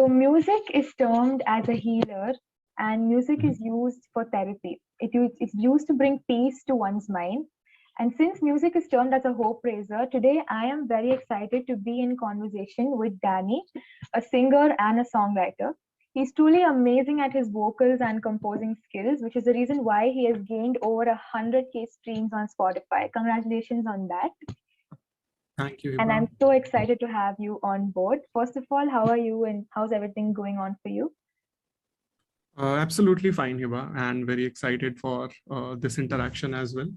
So music is termed as a healer, and music is used for therapy. It's used to bring peace to one's mind. And since music is termed as a hope raiser, today I am very excited to be in conversation with Danny, a singer and a songwriter. He's truly amazing at his vocals and composing skills, which is the reason why he has gained over 100K streams on Spotify. Congratulations on that. Thank you, And Hiba. I'm so excited to have you on board. First of all, how are you and how's everything going on for you? Absolutely fine, Hiba, and very excited for this interaction as well.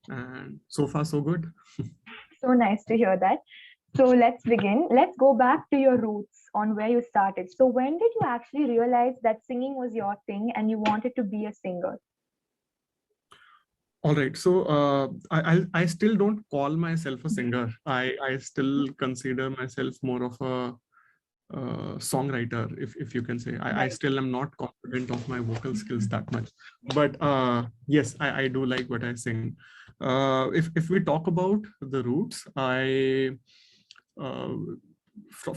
And so far, so good. So nice to hear that. So let's begin. Let's go back to your roots on where you started. So when did you actually realize that singing was your thing and you wanted to be a singer? All right. So I still don't call myself a singer. I still consider myself more of a songwriter, if you can say. I Right. still am not confident of my vocal skills that much, but yes, I do like what I sing. If we talk about the roots, uh,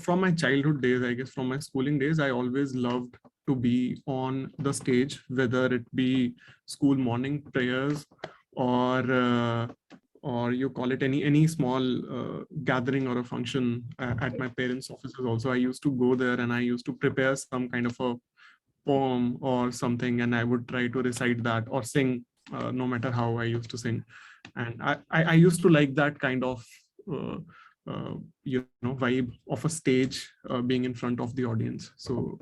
from my childhood days, I guess from my schooling days, I always loved to be on the stage, whether it be school morning prayers or or you call it any small gathering or a function at my parents' offices. Also, I used to go there and I used to prepare some kind of a poem or something, and I would try to recite that or sing, no matter how I used to sing. And I used to like that kind of uh, vibe of a stage, being in front of the audience. So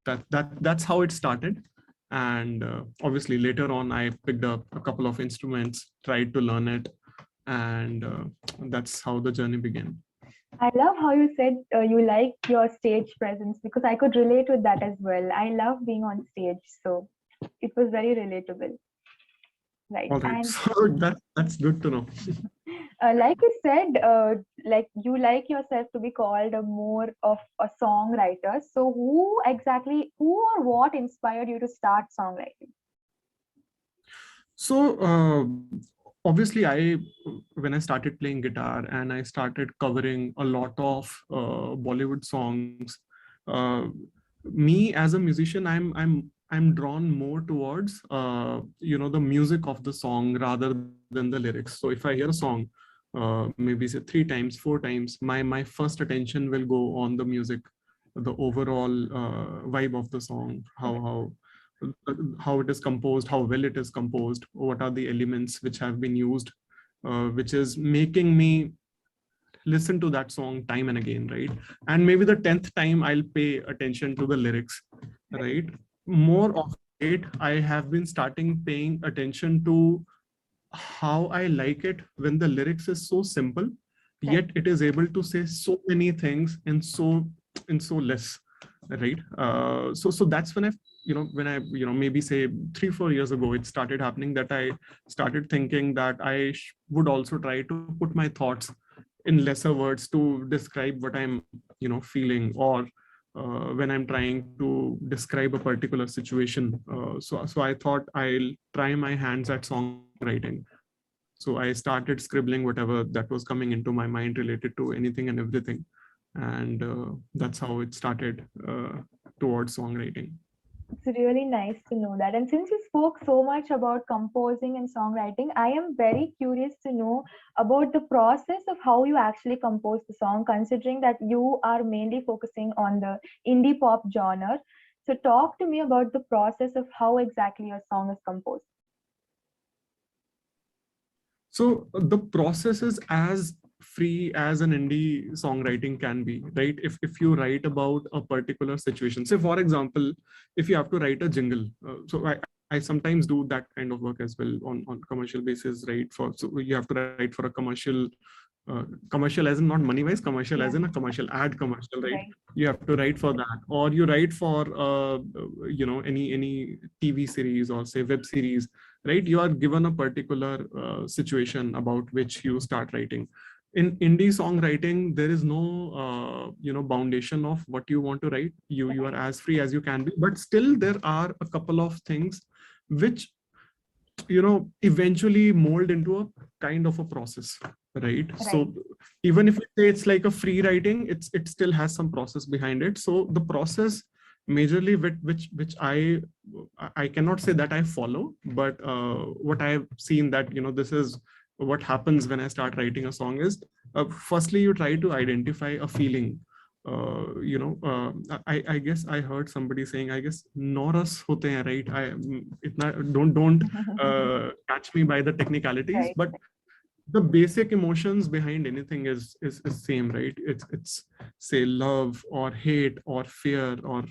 that's how it started. And obviously later on I picked up a couple of instruments, tried to learn it, and that's how the journey began. I love how you said you like your stage presence because I could relate with that as well. I love being on stage, so it was very relatable. Right. All right, And so that's good to know. like you said, like you like yourself to be called a more of a songwriter. So who or what inspired you to start songwriting? So obviously when I started playing guitar and I started covering a lot of Bollywood songs, uh, me as a musician, I'm drawn more towards the music of the song rather than the lyrics. So if I hear a song maybe say 3 times, 4 times, my first attention will go on the music, the overall vibe of the song, how it is composed, how well it is composed, what are the elements which have been used, which is making me listen to that song time and again, right? And maybe the 10th time I'll pay attention to the lyrics, right? More of it, I have been starting paying attention to how I like it when the lyrics is so simple, yet it is able to say so many things in so less, right? So that's when I maybe say 3-4 years ago, it started happening that I started thinking that I would also try to put my thoughts in lesser words to describe what I'm feeling, or when I'm trying to describe a particular situation. So I thought I'll try my hands at songwriting. So I started scribbling whatever that was coming into my mind related to anything and everything. And that's how it started towards songwriting. It's really nice to know that. And since you spoke so much about composing and songwriting, I am very curious to know about the process of how you actually compose the song, considering that you are mainly focusing on the indie pop genre. So, talk to me about the process of how exactly your song is composed. So the process is as free as an indie songwriting can be, right? If you write about a particular situation, say for example, if you have to write a jingle, so I sometimes do that kind of work as well on commercial basis, right? So you have to write for a commercial as in not money wise, commercial as in a commercial ad commercial, right? Right. You have to write for that, or you write for any TV series or say web series, right? You are given a particular situation about which you start writing. In indie songwriting, there is no foundation of what you want to write. You are as free as you can be, but still there are a couple of things which eventually mold into a kind of a process, right? Right. So even if we say it's like a free writing, it still has some process behind it. So the process majorly which I cannot say that I follow, but what I've seen that this is what happens when I start writing a song is, firstly you try to identify a feeling. I guess I heard somebody saying, I guess noras hote hain, right? Don't catch me by the technicalities, Right. but the basic emotions behind anything is same, right? It's say love or hate or fear or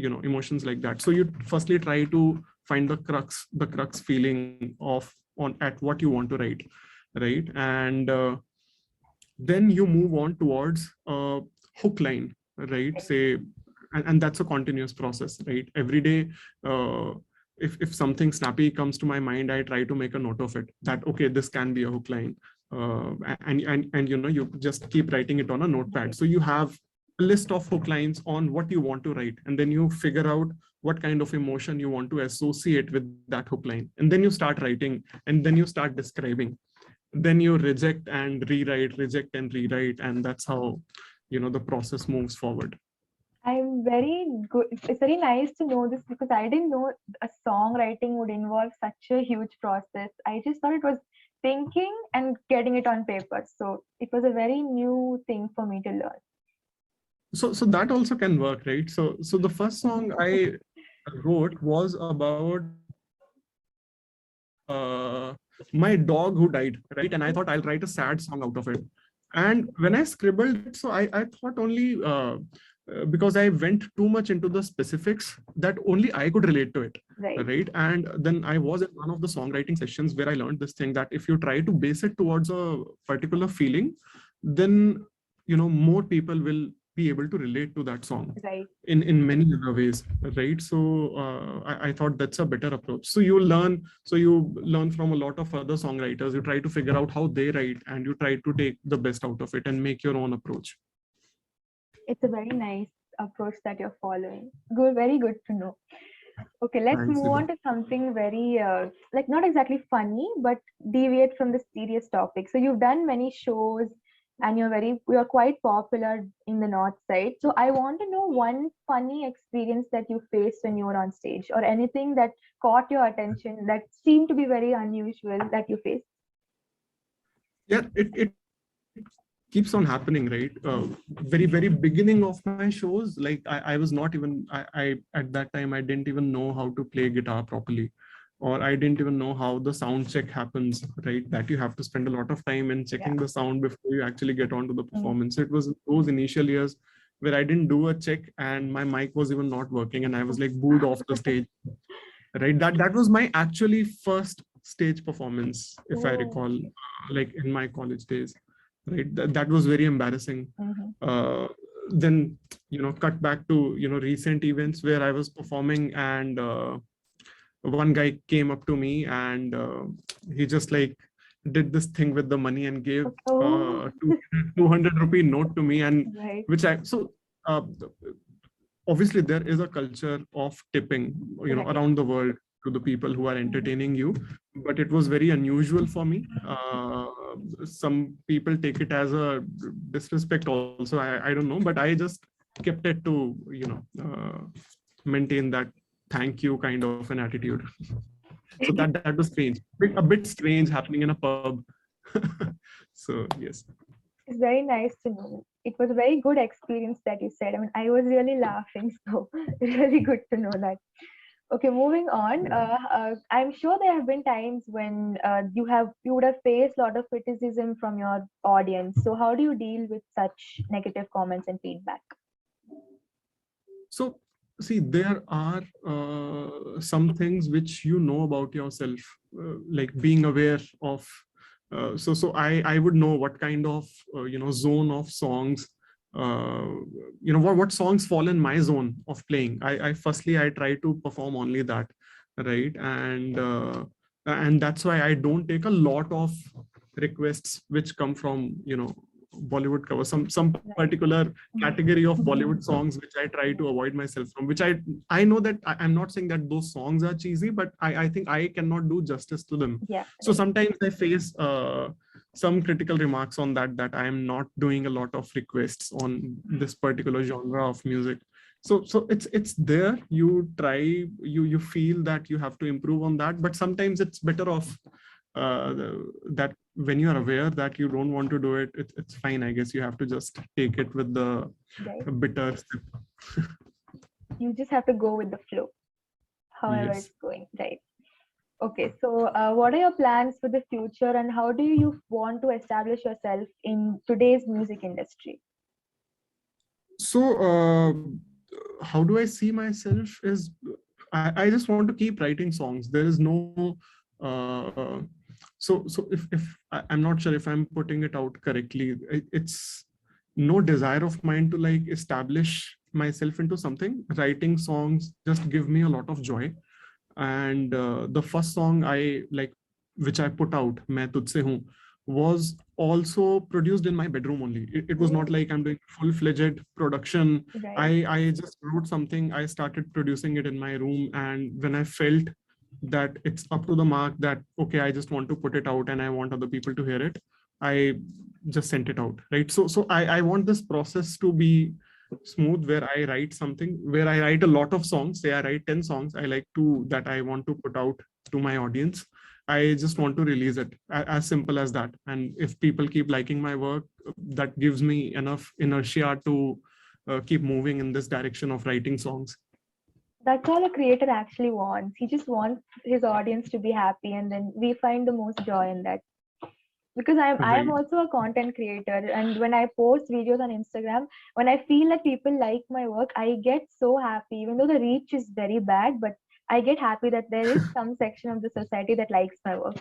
emotions like that. So you firstly try to find the crux feeling of on at what you want to write, right? And then you move on towards a hook line, right? Say, and that's a continuous process, right? Every day, if something snappy comes to my mind, I try to make a note of it, that okay, this can be a hook line. And you just keep writing it on a notepad, so you have a list of hook lines on what you want to write, and then you figure out what kind of emotion you want to associate with that hook line, and then you start writing, and then you start describing. Then you reject and rewrite, and that's how the process moves forward. I'm very good. It's very nice to know this because I didn't know a songwriting would involve such a huge process. I just thought it was thinking and getting it on paper. So it was a very new thing for me to learn. So that also can work, right? So the first song I wrote was about my dog who died, right? And I thought I'll write a sad song out of it. And when I scribbled it, so I thought only because I went too much into the specifics that only I could relate to it, Right. right? And then I was in one of the songwriting sessions where I learned this thing, that if you try to base it towards a particular feeling, then more people will be able to relate to that song Right. in many other ways, right? So I thought that's a better approach. So you learn from a lot of other songwriters. You try to figure out how they write, and you try to take the best out of it and make your own approach. It's a very nice approach that you're following. Good, very good to know. Okay, let's Thanks, move Hiba. on to something very like not exactly funny, but deviate from the serious topic. So you've done many shows and you're quite popular in the north side. So I want to know one funny experience that you faced when you were on stage, or anything that caught your attention that seemed to be very unusual that you faced. Yeah, it keeps on happening, right? Very beginning of my shows, like I was not even I at that time I didn't even know how to play guitar properly, or I didn't even know how the sound check happens, right? That you have to spend a lot of time in checking Yeah. the sound before you actually get onto the Mm. performance. It was those initial years where I didn't do a check and my mic was even not working, and I was like booed off the stage, right? That was my actually first stage performance, if I Oh. recall, like in my college days, right? That was very embarrassing. Mhm. Then cut back to recent events where I was performing, and one guy came up to me, and he just like did this thing with the money and gave Oh. 200 rupee note to me, and Right. which I so uh, obviously there is a culture of tipping Right. around the world to the people who are entertaining you, but it was very unusual for me. Some people take it as a disrespect also, I don't know, but I just kept it to maintain that thank you kind of an attitude. So that was strange, a bit strange happening in a pub. So yes. It's very nice to know. It was a very good experience that you said. I mean, I was really laughing, so it's really good to know that. Okay, moving on. I'm sure there have been times when you would have faced a lot of criticism from your audience. So how do you deal with such negative comments and feedback? So see, there are some things which about yourself, like being aware of. So I would know what kind of zone of songs, what songs fall in my zone of playing. I firstly I try to perform only that, right? And that's why I don't take a lot of requests which come from Bollywood covers, some particular category of Bollywood songs which I try to avoid myself from, which I know that I'm not saying that those songs are cheesy, but I think I cannot do justice to them. Yeah. So sometimes I face some critical remarks on that I am not doing a lot of requests on this particular genre of music. So it's there. You try, you feel that you have to improve on that, but sometimes it's better off that when you are aware that you don't want to do it, it's fine. I guess you have to just take it with the bitter sip. You just have to go with the flow, however Yes. it's going, right? Okay, so what are your plans for the future, and how do you want to establish yourself in today's music industry? So how do I see myself is I just want to keep writing songs. There is no so if I'm not sure if I'm putting it out correctly, it's no desire of mine to like establish myself into something. Writing songs just give me a lot of joy. And the first song I like, which I put out, Main Tujhse Hoon, was also produced in my bedroom only. It was not like I'm doing full-fledged production. Right. I just wrote something, I started producing it in my room, and when I felt that it's up to the mark, that okay, I just want to put it out and I want other people to hear it, I just sent it out, right? So I want this process to be smooth, where I write something, where I write a lot of songs. Say I write 10 songs, I like to, that I want to put out to my audience. I just want to release it, as simple as that. And if people keep liking my work, that gives me enough inertia to keep moving in this direction of writing songs. That's all a creator actually wants. He just wants his audience to be happy, and then we find the most joy in that. Because I am Right. also a content creator, and when I post videos on Instagram, when I feel that people like my work, I get so happy, even though the reach is very bad, but I get happy that there is some section of the society that likes my work.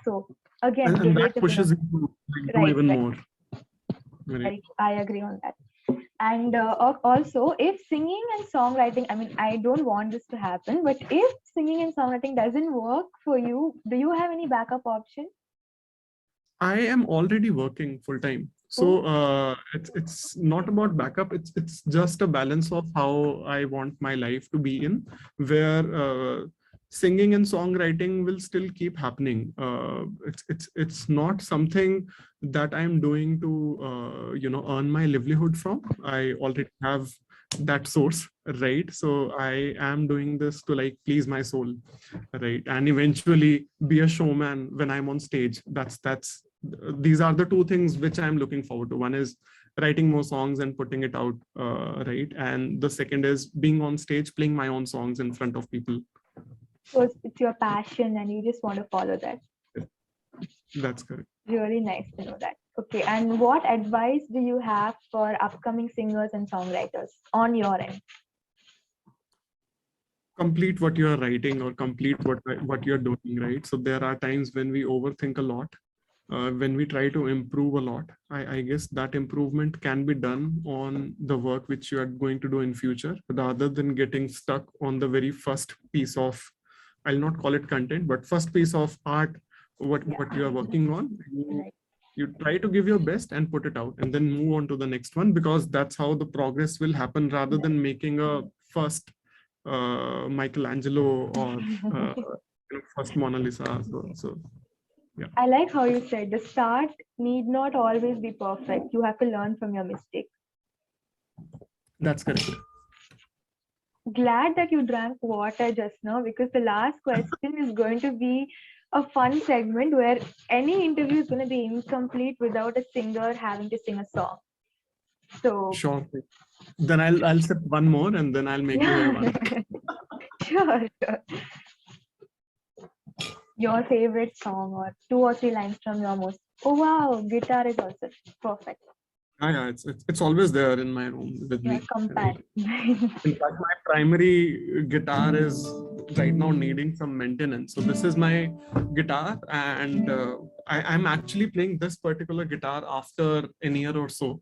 So again, And that relatable pushes on you that. to like, do Right, even right, more. Right. right. I agree on that. And also, if singing and songwriting, I mean, I don't want this to happen, but if singing and songwriting doesn't work for you, do you have any backup option? I am already working full time. So it's not about backup. It's just a balance of how I want my life to be in, where singing and songwriting will still keep happening. It's not something that I'm doing to earn my livelihood from. I already have that source, right? So I am doing this to like please my soul, right? And eventually be a showman when I'm on stage. That's these are the two things which I'm looking forward to. One is writing more songs and putting it out, right? And the second is being on stage, playing my own songs in front of people. So it's your passion and you just want to follow that. That's correct. Really nice to know that. Okay, and what advice do you have for upcoming singers and songwriters on your end? Complete what you are writing, or complete what you're doing, right? So there are times when we overthink a lot, when we try to improve a lot. I guess that improvement can be done on the work which you are going to do in future, rather than getting stuck on the very first piece of, I'll not call it content, but first piece of art, what you are working on. You try to give your best and put it out, and then move on to the next one, because that's how the progress will happen, rather than making a first Michelangelo or first Mona Lisa. So yeah. I like how you said the start need not always be perfect. You have to learn from your mistake. That's correct. Glad that you drank water just now, because the last question is going to be a fun segment where any interview is going to be incomplete without a singer having to sing a song. So Sure. Then I'll sip one more, and then I'll make you hear one. sure. Your favorite song, or 2 or 3 lines from your most. Oh wow, guitar is also perfect. Yeah, it's always there in my room with me. Compare. Right? In fact, my primary guitar is right now needing some maintenance. So this is my guitar, and I'm actually playing this particular guitar after a year or so,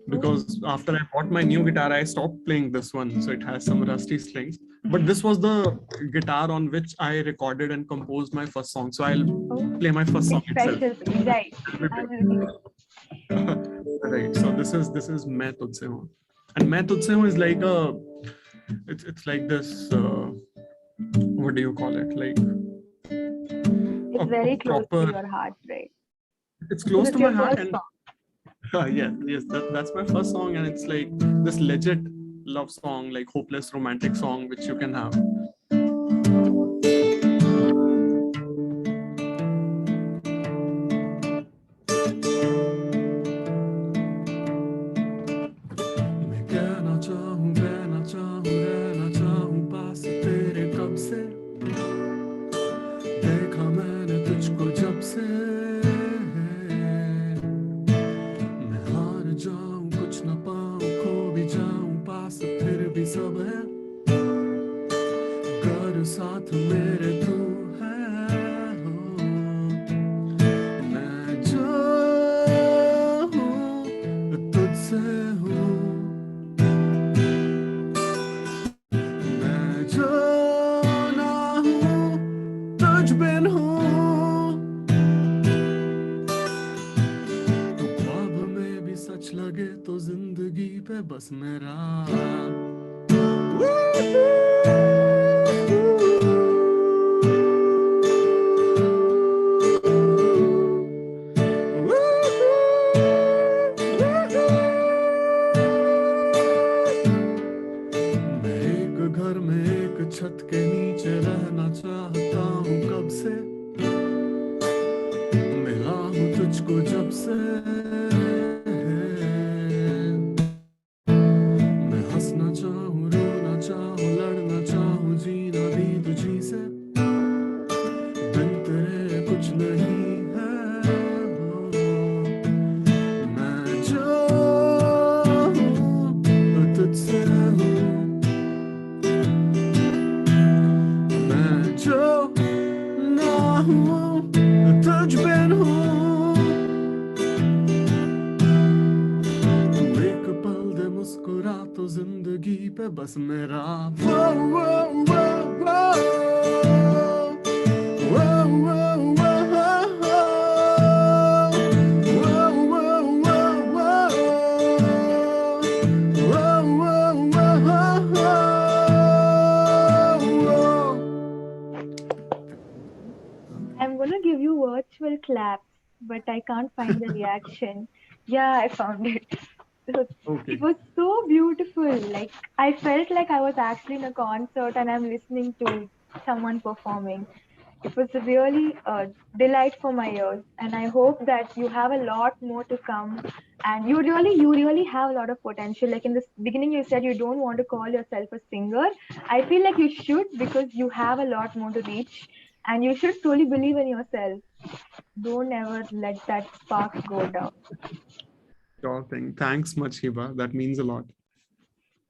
because after I bought my new guitar, I stopped playing this one. So it has some rusty strings. But this was the guitar on which I recorded and composed my first song. So I'll play my first song It's itself. special for you, right? I'm looking. Right. So this is मैं तुझसे हूँ, and मैं तुझसे हूँ is like it's like this. What do you call it? Like It's very a close to proper. your heart, right? It's Because close it's to my your heart, first and song. yes, that's my first song, and it's like this legit love song, like hopeless romantic song, which you can have. मैं कहना चाहूँ, रहना चाहूँ, रहना चाहूँ पास तेरे कब से, देखा मैंने तुझको जब से, मैं हार जाऊँ कुछ न पाऊँ, खो भी जाऊँ पास फिर भी सब है, कर साथ मेरे तू है हो, मैं जो हूँ तुझसे हूँ, मैं जो ना हूँ तुझ बिन हूँ, तो ख्वाब में भी सच लगे तो जिंदगी पे बस मेरा मैं एक घर में एक छत के नीचे रहना चाहता हूँ कब से, मिला हूँ तुझको जब से, मैं हंसना चाहूँ, रोना चाहूँ, लड़ना चाहूँ, जीना भी तुझी से, बिन तेरे कुछ नहीं है मैं जो हूँ तुझसे हूँ, मैं जो ना हूँ तुझ बिन हूँ, तू एक पल दे मुस्कुरा तो जिंदगी पे बस मेरा वो वो वो I'm gonna give you virtual claps, but I can't find the reaction. Yeah, I found it. So it Okay. was so beautiful. Like I felt like I was actually in a concert and I'm listening to someone performing. It was really a delight for my ears, and I hope that you have a lot more to come. And you really have a lot of potential. Like in the beginning, you said you don't want to call yourself a singer. I feel like you should because you have a lot more to reach, and you should truly believe in yourself. Don't ever let that spark go down. Sure thing. Thanks much, Hiba. That means a lot.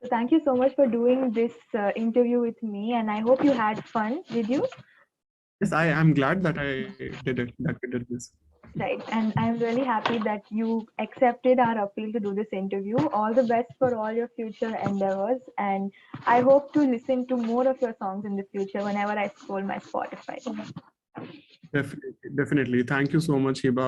So thank you so much for doing this interview with me, and I hope you had fun. Did you? Yes, I'm glad that I did it, that we did this. Right, and I'm really happy that you accepted our appeal to do this interview. All the best for all your future endeavors, and I hope to listen to more of your songs in the future whenever I scroll my Spotify. Definitely, definitely. Thank you so much, Hiba,